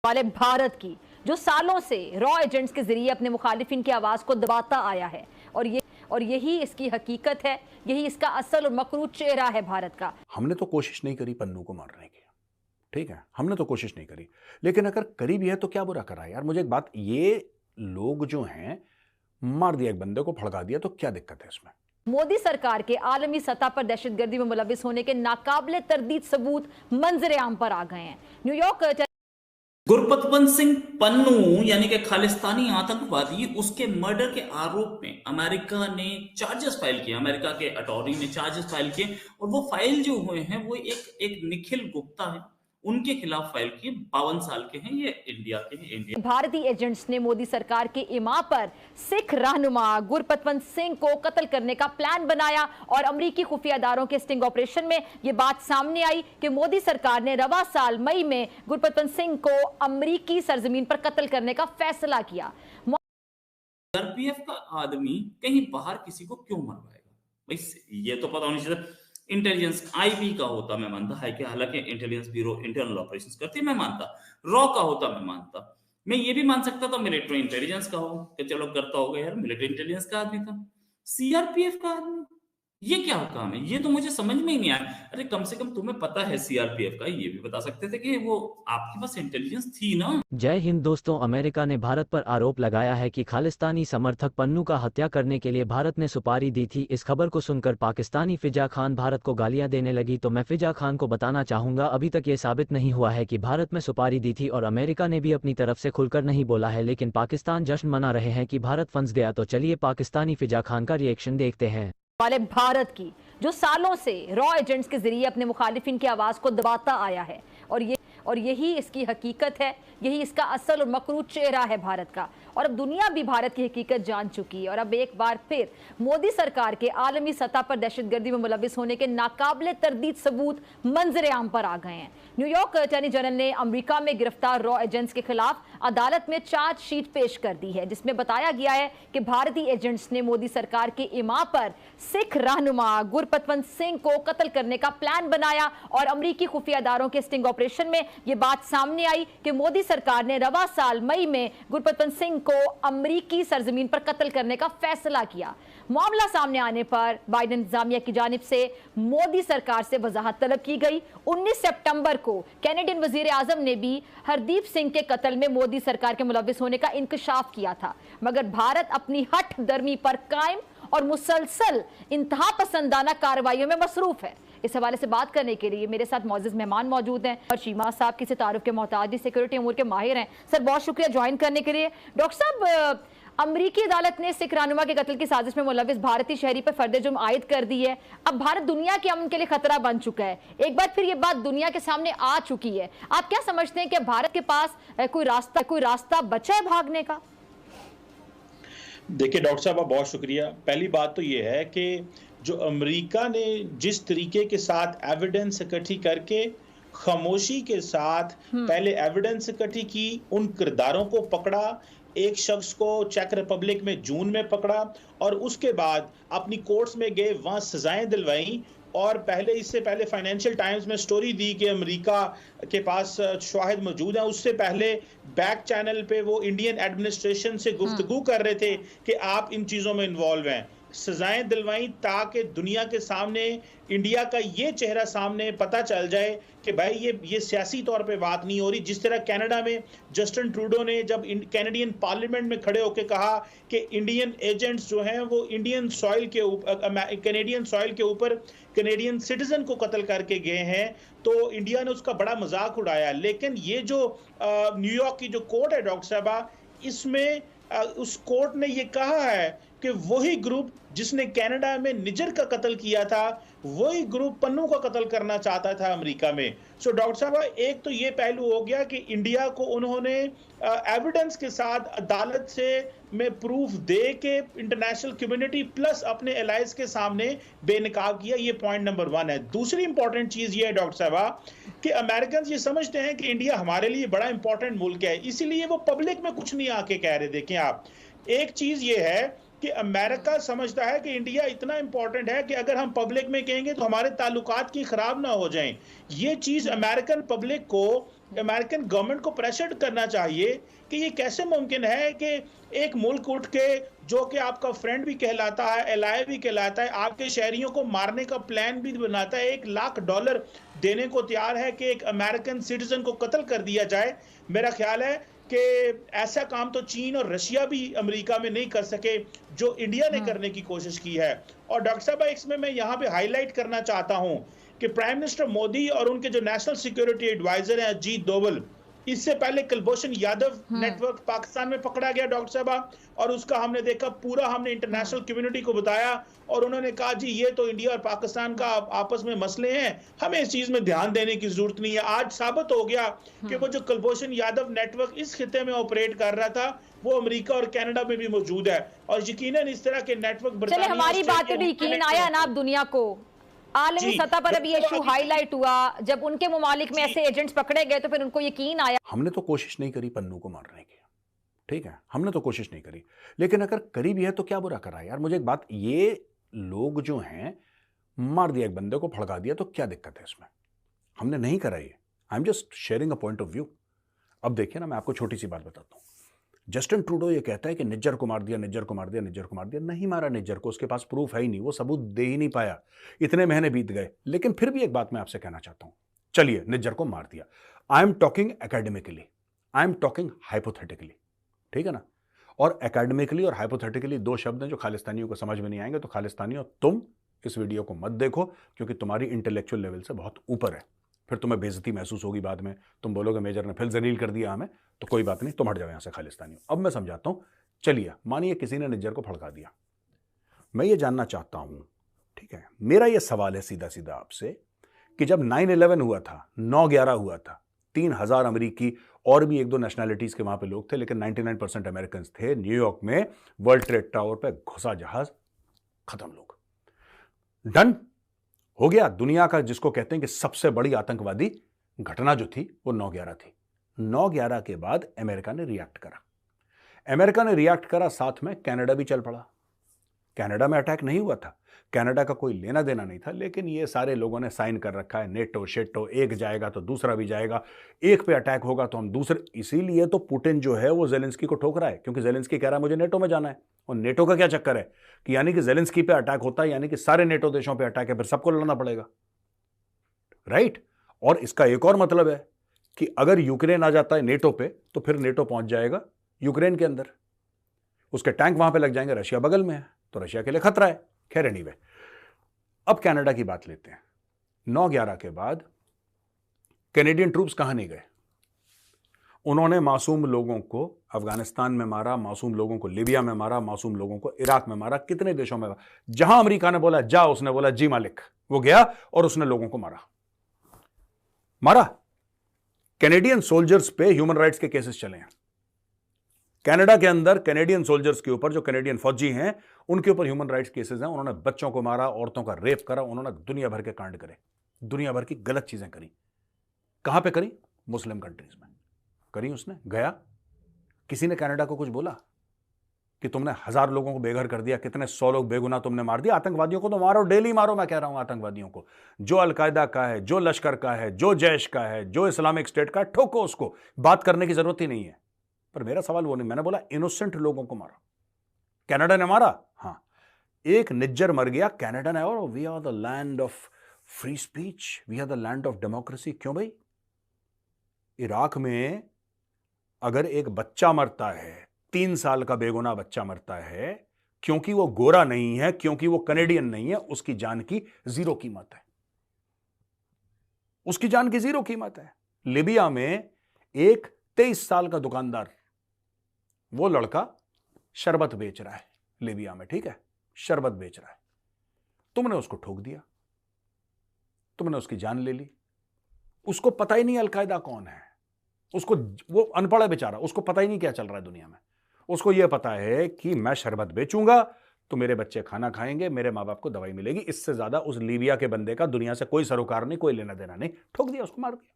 वाले भारत की, जो सालों से रॉ एजेंट्स के जरिए अपने मुखालिफिन की आवाज को दबाता आया है और यही इसकी हकीकत है, यही इसका असल और मकरूज चेहरा है भारत का। हमने तो कोशिश नहीं करी पन्नू को मारने की, ठीक है, हमने तो कोशिश नहीं करी, लेकिन अगर करी भी है तो क्या बुरा करा यार। मुझे एक बात, ये लोग जो हैं, मार दिया एक बंदे को, भड़का दिया, तो क्या दिक्कत है इसमें? मोदी सरकार के आलमी सतह पर दहशतगर्दी में मुलविस होने के नाकाबिले तरदीद सबूत मंजर आम पर आ गए हैं। न्यूयॉर्क गुरपतवंत सिंह पन्नू यानी कि खालिस्तानी आतंकवादी, उसके मर्डर के आरोप में अमेरिका ने चार्जेस फाइल किए, अमेरिका के अटॉर्नी ने चार्जेस फाइल किए और वो फाइल जो हुए हैं वो एक निखिल गुप्ता है, उनके खिलाफ फाइल किए। 52 साल के हैं, ये इंडिया के हैं। इंडिया भारतीय एजेंट्स ने मोदी सरकार के इमा पर सिख रहनुमा गुरपतवंत सिंह को कत्ल करने का प्लान बनाया और अमरीकी खुफिया इदारों के स्टिंग ऑपरेशन में यह बात सामने आई कि मोदी सरकार ने रवा साल मई में गुरपतवंत सिंह को अमरीकी सरजमीन पर कत्ल करने का फैसला किया। सीआरपीएफ का आदमी कहीं बाहर किसी को क्यों मरवाएगा भाई? ये तो पता होना चाहिए। इंटेलिजेंस आईबी का होता मैं मानता है कि हालांकि इंटेलिजेंस ब्यूरो इंटरनल ऑपरेशंस करती मैं मानता, रॉ का होता मैं मानता, मैं ये भी मान सकता था मिलिट्री इंटेलिजेंस का हो कि चलो करता होगा यार, मिलिट्री इंटेलिजेंस का आदमी था। सीआरपीएफ का आदमी, ये क्या काम है? ये तो मुझे समझ में ही नहीं आया। अरे कम से कम तुम्हें पता है सीआरपीएफ का, ये भी बता सकते थे कि वो आपके पास इंटेलिजेंस थी ना। जय हिंद दोस्तों, अमेरिका ने भारत पर आरोप लगाया है कि खालिस्तानी समर्थक पन्नू का हत्या करने के लिए भारत ने सुपारी दी थी। इस खबर को सुनकर पाकिस्तानी फिजा खान भारत को गालियां देने लगी, तो मैं फिजा खान को बताना चाहूंगा अभी तक ये साबित नहीं हुआ है कि भारत में सुपारी दी थी और अमेरिका ने भी अपनी तरफ से खुलकर नहीं बोला है, लेकिन पाकिस्तान जश्न मना रहे हैं कि भारत फंस गया। तो चलिए पाकिस्तानी फिजा खान का रिएक्शन देखते हैं। वाले भारत की, जो सालों से रॉ एजेंट्स के जरिए अपने मुखालिफिन की आवाज को दबाता आया है और यही इसकी हकीकत है, यही इसका असल और मकरूज चेहरा है भारत का। और अब दुनिया भी भारत की हकीकत जान चुकी है और अब एक बार फिर मोदी सरकार के आलमी सतह पर दहशतगर्दी में मुलविस होने के नाकाबिले तरदीद सबूत मंजर आम पर आ गए हैं। न्यूयॉर्क अटॉर्नी जनरल ने अमेरिका में गिरफ्तार रॉ एजेंट्स के खिलाफ अदालत में चार्जशीट पेश कर दी है, जिसमें बताया गया है कि भारतीय एजेंट्स ने मोदी सरकार के इमा पर सिख रहनुमा गुरपतवंत सिंह को कत्ल करने का प्लान बनाया और अमरीकी खुफिया इदारों के स्टिंग ऑपरेशन में यह बात सामने आई कि मोदी सरकार ने रवा साल मई में गुरपतवंत सिंह को अमरीकी सरजमीन पर कत्ल करने का फैसला किया। मामला सामने आने पर बाइडेन इंतजामिया की जानिब से मोदी सरकार से वजाहत तलब की गई। 19 सितंबर को कैनेडियन वजीर आजम ने भी हरदीप सिंह के कत्ल में मोदी सरकार के मुलविस होने का इंकशाफ किया था, मगर भारत अपनी हठ दर्मी पर कायम और मुसलसल इंतहा पसंदाना कार्रवाइयों में मसरूफ है। इस हवाले से बात करने के लिए मेरे साथ मौजूद मेहमान मौजूद हैं और शीमा साहब किसी तारुफ के मोहताज, सिक्योरिटी अमूर के माहिर हैं। सर बहुत शुक्रिया ज्वाइन करने के लिए। डॉक्टर साहब, अमरीकी अदालत ने सिख रहनुमा के कत्ल की साजिश में मुलविस भारतीय शहरी पर फर्द जुर्म आयद कर दी है। अब भारत दुनिया के अमन के लिए खतरा बन चुका है। एक बार फिर ये बात दुनिया के सामने आ चुकी है। आप क्या समझते हैं कि भारत के पास कोई रास्ता बचा है भागने का? देखिए डॉक्टर साहब, आप बहुत शुक्रिया। पहली बात तो ये है कि जो अमेरिका ने जिस तरीके के साथ एविडेंस इकट्ठी करके खामोशी के साथ पहले एविडेंस इकट्ठी की, उन किरदारों को पकड़ा, एक शख्स को चेक रिपब्लिक में जून में पकड़ा और उसके बाद अपनी कोर्ट्स में गए, वहां सजाएं दिलवाई और इससे पहले फाइनेंशियल टाइम्स में स्टोरी दी कि अमेरिका के पास शवाहिद मौजूद हैं। उससे पहले बैक चैनल पे वो इंडियन एडमिनिस्ट्रेशन से गुफ्तगू कर रहे थे कि आप इन चीज़ों में इन्वॉल्व हैं। सजाएं दिलवाई ताकि दुनिया के सामने इंडिया का ये चेहरा सामने पता चल जाए कि भाई ये सियासी तौर पे बात नहीं हो रही। जिस तरह कनाडा में जस्टिन ट्रूडो ने जब कैनेडियन पार्लियामेंट में खड़े होकर कहा कि इंडियन एजेंट्स जो हैं वो इंडियन सॉइल के ऊपर, कैनेडियन सॉइल के ऊपर कैनेडियन सिटीजन को कत्ल करके गए हैं, तो इंडिया ने उसका बड़ा मजाक उड़ाया। लेकिन ये जो न्यूयॉर्क की जो कोर्ट है डॉक्टर साहबा, इसमें उस कोर्ट ने ये कहा है कि वही ग्रुप जिसने कनाडा में निजर का कत्ल किया था, वही ग्रुप पन्नू का कत्ल करना चाहता था अमेरिका में। सो डॉक्टर साहब, एक तो ये पहलू हो गया कि इंडिया को उन्होंने एविडेंस के साथ अदालत से में प्रूफ दे के इंटरनेशनल कम्युनिटी प्लस अपने एलाइज के सामने बेनकाब किया। ये पॉइंट नंबर 1 है। दूसरी इंपॉर्टेंट चीज ये है डॉक्टर साहब कि अमेरिकन ये समझते हैं कि इंडिया हमारे लिए बड़ा इंपॉर्टेंट मुल्क है, इसीलिए वो पब्लिक में कुछ नहीं आके कह रहे। देखें आप, एक चीज ये है कि अमेरिका समझता है कि इंडिया इतना इंपॉर्टेंट है कि अगर हम पब्लिक में कहेंगे तो हमारे ताल्लुकात की खराब ना हो जाएं। ये चीज अमेरिकन पब्लिक को अमेरिकन गवर्नमेंट को प्रेशर करना चाहिए कि ये कैसे मुमकिन है कि एक मुल्क उठ के, जो कि आपका फ्रेंड भी कहलाता है, एलाय भी कहलाता है, आपके शहरियों को मारने का प्लान भी बनाता है, $1 लाख देने को तैयार है कि एक अमेरिकन सिटीजन को कत्ल कर दिया जाए। मेरा ख्याल है कि ऐसा काम तो चीन और रशिया भी अमेरिका में नहीं कर सके जो इंडिया ने करने की कोशिश की है। और डॉक्टर साहब, इसमें मैं यहाँ पे हाईलाइट करना चाहता हूँ कि प्राइम मिनिस्टर मोदी और उनके जो नेशनल सिक्योरिटी एडवाइजर हैं अजीत डोवल, इससे पहले कुलभूषण यादव नेटवर्क पाकिस्तान में पकड़ा गया डॉक्टर साहब, और उसका हमने देखा, पूरा हमने इंटरनेशनल कम्युनिटी को बताया और उन्होंने कहा जी ये तो इंडिया और पाकिस्तान का आपस में मसले हैं, हमें इस चीज में ध्यान देने की जरूरत नहीं है। आज साबित हो गया कि वो जो कुलभूषण यादव नेटवर्क इस खिते में ऑपरेट कर रहा था वो अमेरिका और कनाडा में भी मौजूद है, और यकीनन इस तरह के नेटवर्क चले हमारी बातें भी यकीन आया ना आप दुनिया को। आलमी सतह पर अभी इशू हाईलाइट हुआ, जब उनके मुमालिक में ऐसे एजेंट्स पकड़े गए तो फिर उनको यकीन आया। हमने तो कोशिश नहीं करी पन्नू को मारने की, ठीक है, हमने तो कोशिश नहीं करी, लेकिन अगर करी भी है तो क्या बुरा करा यार। मुझे एक बात, ये लोग जो हैं, मार दिया एक बंदे को, भड़का दिया, तो क्या दिक्कत है इसमें? हमने नहीं करा ये। I am just sharing a point of view. अब देखिए ना, मैं आपको छोटी सी बात बताता हूं। जस्टिन ट्रूडो ये कहता है कि निज्जर को मार दिया, निज्जर को मार दिया, निज्जर को मार दिया। नहीं मारा निज्जर को, उसके पास प्रूफ है ही नहीं, वो सबूत दे ही नहीं पाया, इतने महीने बीत गए। लेकिन फिर भी एक बात मैं आपसे कहना चाहता हूं, चलिए निज्जर को मार दिया। I am talking academically, I am talking hypothetically, ठीक है ना। और एकेडमिकली और हाइपोथेटिकली दो शब्द हैं जो खालिस्तानियों को समझ में नहीं आएंगे। तो खालिस्तानियों, तुम इस वीडियो को मत देखो, क्योंकि तुम्हारी इंटेलेक्चुअल लेवल से बहुत ऊपर है। फिर तुम्हें बेइज्जती महसूस होगी बाद में, तुम बोलोगे मेजर ने फिर जलील कर दिया हमें। तो कोई बात नहीं, तुम हट जाओ यहां से खालिस्तानियों। अब मैं समझाता हूं। चलिए, मानिए किसी ने निज्जर को भड़का दिया। मैं ये जानना चाहता हूं, ठीक है, मेरा ये सवाल है सीधा सीधा आपसे, कि जब 9/11 हुआ था, 9/11 हुआ था, 3000 अमेरिकी और भी एक दो नेशनैलिटीज के वहां पे लोग थे, लेकिन 99% अमेरिकन थे। न्यूयॉर्क में वर्ल्ड ट्रेड टावर पे घुसा जहाज, खत्म लोग, डन हो गया। दुनिया का जिसको कहते हैं कि सबसे बड़ी आतंकवादी घटना जो थी वो 9/11 थी। 9/11 के बाद अमेरिका ने रिएक्ट करा। अमेरिका ने रिएक्ट करा, साथ में कनाडा भी चल पड़ा। कनाडा में अटैक नहीं हुआ था, कनाडा का कोई लेना देना नहीं था, लेकिन ये सारे लोगों ने साइन कर रखा है, नेटो शेटो, एक जाएगा तो दूसरा भी जाएगा, एक पे अटैक होगा तो हम दूसरे। इसीलिए तो पुतिन जो है वो जेलेंस्की को ठोक रहा है, क्योंकि जेलेंस्की कह रहा है मुझे नेटो में जाना है। और नेटो का क्या चक्कर है कि यानी कि जेलेंस्की पे अटैक होता है, यानी कि सारे नेटो देशों पे अटैक है, फिर सबको लड़ना पड़ेगा, राइट। और इसका एक और मतलब है कि अगर यूक्रेन आ जाता है नेटो पे, तो फिर नेटो पहुंच जाएगा यूक्रेन के अंदर, उसके टैंक वहां पे लग जाएंगे, रशिया बगल में है, तो रशिया के लिए खतरा है। खैर एनीवे, अब कनाडा की बात लेते हैं। 9/11 के बाद कैनेडियन ट्रूप्स कहां नहीं गए? उन्होंने मासूम लोगों को अफगानिस्तान में मारा, मासूम लोगों को लीबिया में मारा, मासूम लोगों को इराक में मारा, कितने देशों में। जहां अमेरिका ने बोला जा, उसने बोला जी मालिक, वो गया और उसने लोगों को मारा। कैनेडियन सोल्जर्स पे ह्यूमन राइट्स के केसेस चले हैं। कनाडा के अंदर कैनेडियन सोल्जर्स के ऊपर, जो कैनेडियन फौजी हैं, उनके ऊपर ह्यूमन राइट्स केसेस हैं। उन्होंने बच्चों को मारा, औरतों का रेप करा, उन्होंने दुनिया भर के कांड करे, दुनिया भर की गलत चीजें करी। कहां पे करी? मुस्लिम कंट्रीज में करी उसने। गया, किसी ने कनाडा को कुछ बोला कि तुमने 1000 लोगों को बेघर कर दिया, कितने 100 लोग बेगुनाह तुमने मार दिया? आतंकवादियों को तो मारो, डेली मारो, मैं कह रहा हूं आतंकवादियों को, जो अलकायदा का है, जो लश्कर का है, जो जैश का है, जो इस्लामिक स्टेट का है, ठोको उसको, बात करने की जरूरत ही नहीं है। पर मेरा सवाल वो नहीं, मैंने बोला इनोसेंट लोगों को मारा। कनाडा ने मारा, हां, एक निज्जर मर गया, कनाडा ने, और we are the land of free speech, we are the land of democracy. क्यों भाई? इराक में अगर एक बच्चा मरता है, 3 साल का बेगुनाह बच्चा मरता है, क्योंकि वो गोरा नहीं है, क्योंकि वो कनेडियन नहीं है, उसकी जान की 0 कीमत है, उसकी जान की 0 कीमत है। लीबिया में एक 23 साल का दुकानदार, वो लड़का शरबत बेच रहा है लीबिया में, ठीक है, शरबत बेच रहा है, तुमने उसको ठोक दिया, तुमने उसकी जान ले ली। उसको पता ही नहीं अलकायदा कौन है, उसको, वो अनपढ़ है बेचारा, उसको पता ही नहीं क्या चल रहा है दुनिया में। उसको यह पता है कि मैं शरबत बेचूंगा तो मेरे बच्चे खाना खाएंगे, मेरे मां बाप को दवाई मिलेगी, इससे ज्यादा उस लीबिया के बंदे का दुनिया से कोई सरोकार नहीं, कोई लेना देना नहीं। ठोक दिया उसको, मार दिया।